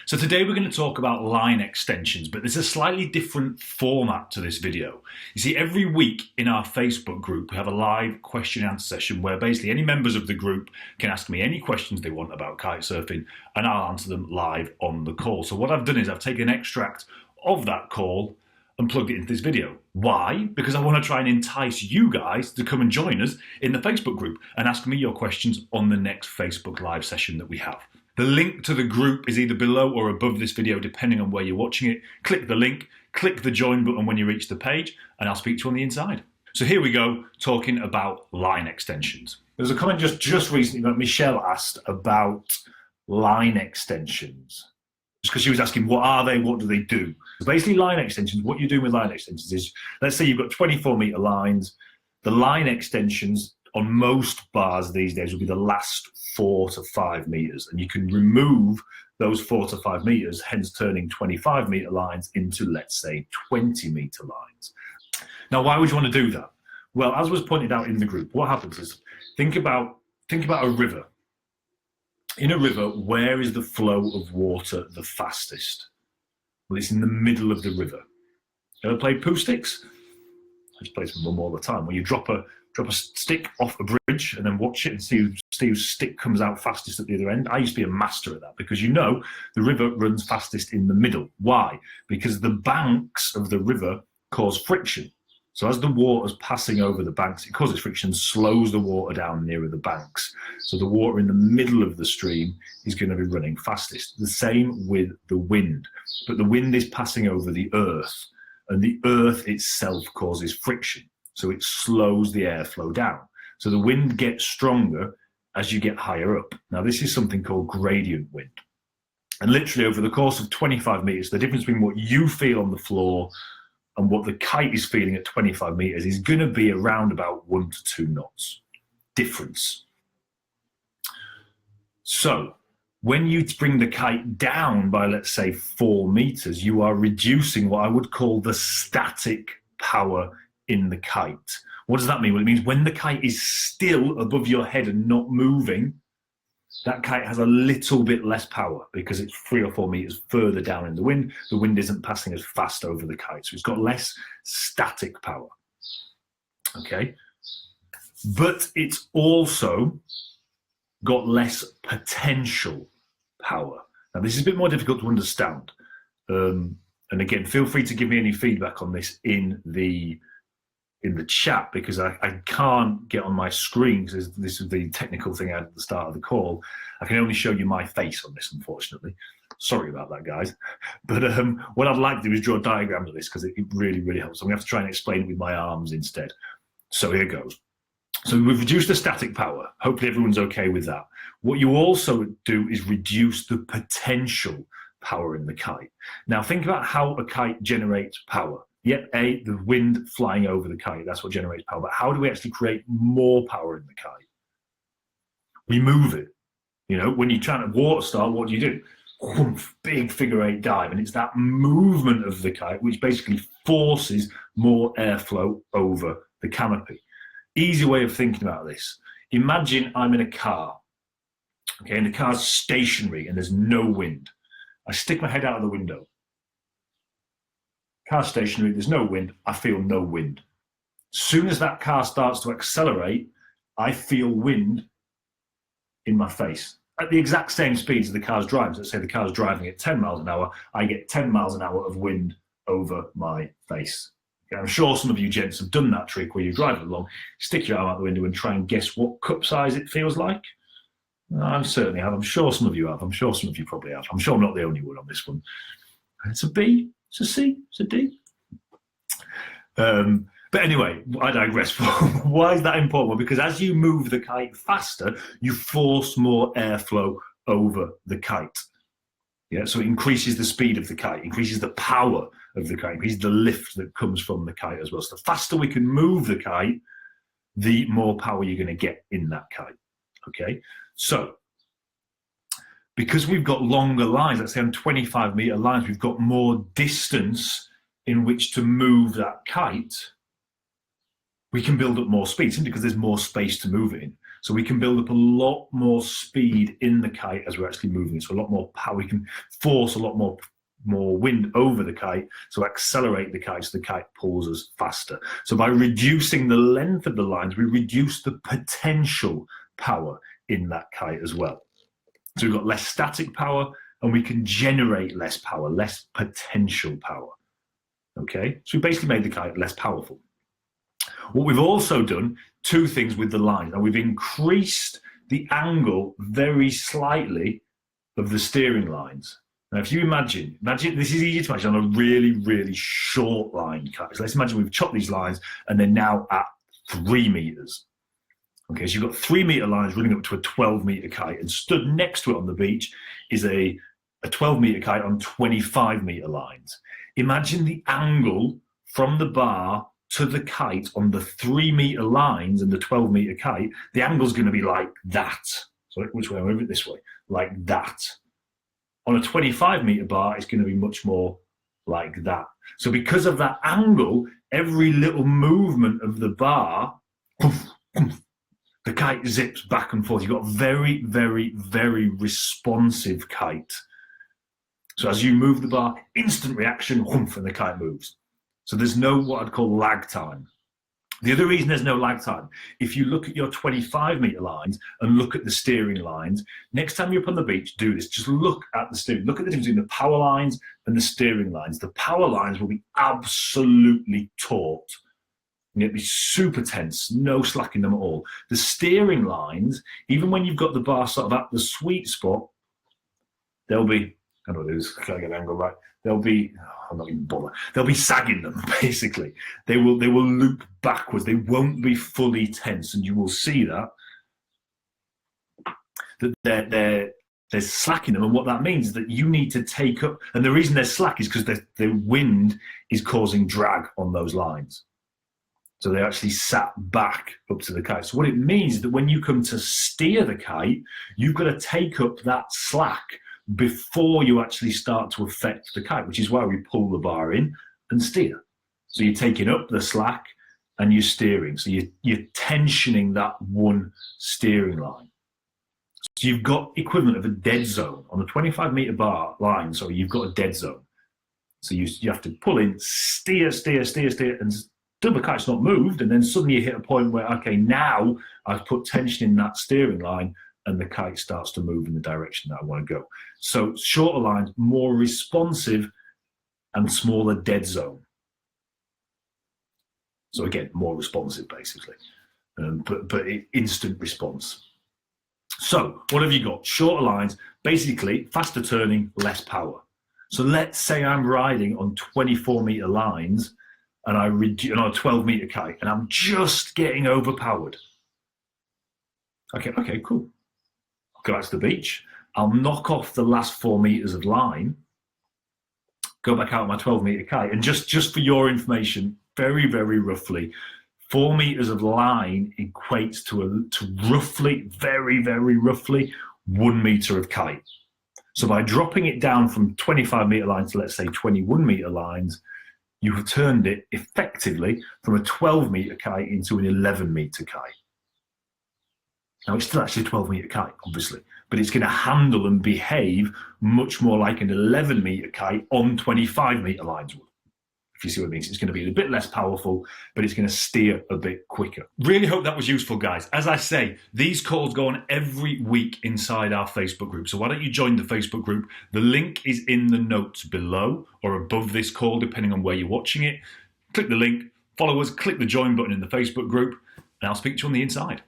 So today we're going to talk about line extensions, but there's a slightly different format to this video. You see, every week in our Facebook group, we have a live question and answer session where basically any members of the group can ask me any questions they want about kite surfing and I'll answer them live on the call. So what I've done is I've taken an extract of that call and plugged it into this video. Why? Because I want to try and entice you guys to come and join us in the Facebook group and ask me your questions on the next Facebook live session that we have. The link to the group is either below or above this video, depending on where you're watching it. Click the link, click the join button when you reach the page, and I'll speak to you on the inside. So here we go, talking about line extensions. There was a comment just recently that Michelle asked about line extensions. Just because she was asking, what are they, what do they do? So basically line extensions, what you're doing with line extensions is, let's say you've got 24-meter lines. The line extensions on most bars these days will be the last 4 to 5 meters, and you can remove those 4 to 5 meters, hence turning 25-meter lines into, let's say, 20-meter lines. Now, why would you want to do that? Well, as was pointed out in the group, what happens is think about a river. In a river, where is the flow of water the fastest? Well, it's in the middle of the river. Ever played poo sticks? I just play with mum all the time. When you drop a stick off a bridge and then watch it and see whose stick comes out fastest at the other end. I used to be a master at that because you know the river runs fastest in the middle. Why? Because the banks of the river cause friction. So as the water's passing over the banks, it causes friction, slows the water down nearer the banks. So the water in the middle of the stream is going to be running fastest. The same with the wind. But the wind is passing over the earth, and the earth itself causes friction. So it slows the airflow down. So the wind gets stronger as you get higher up. Now, this is something called gradient wind. And literally over the course of 25 meters, the difference between what you feel on the floor and what the kite is feeling at 25 meters is going to be around about 1 to 2 knots difference. So when you bring the kite down by, let's say, 4 meters, you are reducing what I would call the static power in the kite. What does that mean? Well, it means when the kite is still above your head and not moving, that kite has a little bit less power because it's 3 or 4 meters further down in the wind. The wind isn't passing as fast over the kite, so it's got less static power. Okay, but it's also got less potential power. Now, this is a bit more difficult to understand. And again, feel free to give me any feedback on this in the chat, because I can't get on my screen because this is the technical thing I had at the start of the call. I can only show you my face on this, unfortunately. Sorry about that, guys. But what I'd like to do is draw diagrams of this because it really, really helps. I'm going to have to try and explain it with my arms instead. So here goes. So we've reduced the static power. Hopefully everyone's okay with that. What you also do is reduce the potential power in the kite. Now think about how a kite generates power. Yet, the wind flying over the kite, that's what generates power. But how do we actually create more power in the kite? We move it. You know, when you're trying to water start, what do? Whoomph, big figure 8 dive. And it's that movement of the kite which basically forces more airflow over the canopy. Easy way of thinking about this. Imagine I'm in a car, okay, and the car's stationary and there's no wind. I stick my head out of the window. Car stationary, there's no wind, I feel no wind. As soon as that car starts to accelerate, I feel wind in my face at the exact same speed as the car's driving. So let's say the car's driving at 10 miles an hour, I get 10 miles an hour of wind over my face. Okay, I'm sure some of you gents have done that trick where you're driving along, stick your arm out the window and try and guess what cup size it feels like. I certainly have. I'm sure some of you have. I'm sure some of you probably have. I'm sure I'm not the only one on this one. It's a B. It's a C, it's a D. But anyway, I digress. Why is that important? Well, because as you move the kite faster, you force more airflow over the kite. Yeah, so it increases the speed of the kite, increases the power of the kite, increases the lift that comes from the kite as well. So the faster we can move the kite, the more power you're going to get in that kite. Okay, so because we've got longer lines, let's say on 25-meter lines, we've got more distance in which to move that kite, we can build up more speed simply because there's more space to move it in. So we can build up a lot more speed in the kite as we're actually moving. So a lot more power. We can force a lot more wind over the kite, so accelerate the kite so the kite pulls us faster. So by reducing the length of the lines, we reduce the potential power in that kite as well. So we've got less static power and we can generate less power, less potential power. Okay, so we basically made the kite less powerful. What we've also done, two things with the line. Now we've increased the angle very slightly of the steering lines. Now, if you imagine, this is easy to imagine on a really, really short line kite. So let's imagine we've chopped these lines and they're now at 3 meters. Okay, so you've got 3 meter lines running up to a 12 meter kite, and stood next to it on the beach is a 12 meter kite on 25 meter lines. Imagine the angle from the bar to the kite on the 3 meter lines and the 12 meter kite. The angle's going to be like that. So which way? I'll move it this way, like that. On a 25 meter bar, it's going to be much more like that. So because of that angle, every little movement of the bar, the kite zips back and forth. You've got very, very, very responsive kite. So as you move the bar, instant reaction, and the kite moves. So there's no what I'd call lag time. The other reason there's no lag time, if you look at your 25 meter lines and look at the steering lines, next time you're up on the beach, do this. Just look at the steering. Look at the difference between the power lines and the steering lines. The power lines will be absolutely taut. It'll be super tense, no slack in them at all. The steering lines, even when you've got the bar sort of at the sweet spot, they'll be, I don't know, I can't get the angle right. They'll be, I'm not even bothered. They'll be sagging them, basically. They will loop backwards. They won't be fully tense, and you will see that they're slacking them. And what that means is that you need to take up, and the reason they're slack is because the wind is causing drag on those lines. So they're actually sat back up to the kite. So what it means is that when you come to steer the kite, you've got to take up that slack before you actually start to affect the kite, which is why we pull the bar in and steer. So you're taking up the slack and you're steering. So you're tensioning that one steering line. So you've got equivalent of a dead zone. On the 25 meter bar line, so you've got a dead zone. So you have to pull in, steer, and till the kite's not moved, and then suddenly you hit a point where, okay, now I've put tension in that steering line and the kite starts to move in the direction that I want to go. So shorter lines, more responsive and smaller dead zone. So again, more responsive basically, but instant response. So what have you got? Shorter lines, basically faster turning, less power. So let's say I'm riding on 24 meter lines and on a 12 meter kite and I'm just getting overpowered. Okay, cool. Go out to the beach. I'll knock off the last 4 meters of line, go back out on my 12 meter kite, and just for your information, very, very roughly, 4 meters of line equates to roughly, very, very roughly, 1 meter of kite. So by dropping it down from 25 meter lines to, let's say, 21 meter lines, you have turned it effectively from a 12 meter kite into an 11 meter kite. Now, it's still actually a 12 meter kite, obviously, but it's going to handle and behave much more like an 11 meter kite on 25 meter lines would. If you see what I mean, it's going to be a bit less powerful, but it's going to steer a bit quicker. Really hope that was useful, guys. As I say, these calls go on every week inside our Facebook group. So why don't you join the Facebook group? The link is in the notes below or above this call, depending on where you're watching it. Click the link, follow us, click the join button in the Facebook group, and I'll speak to you on the inside.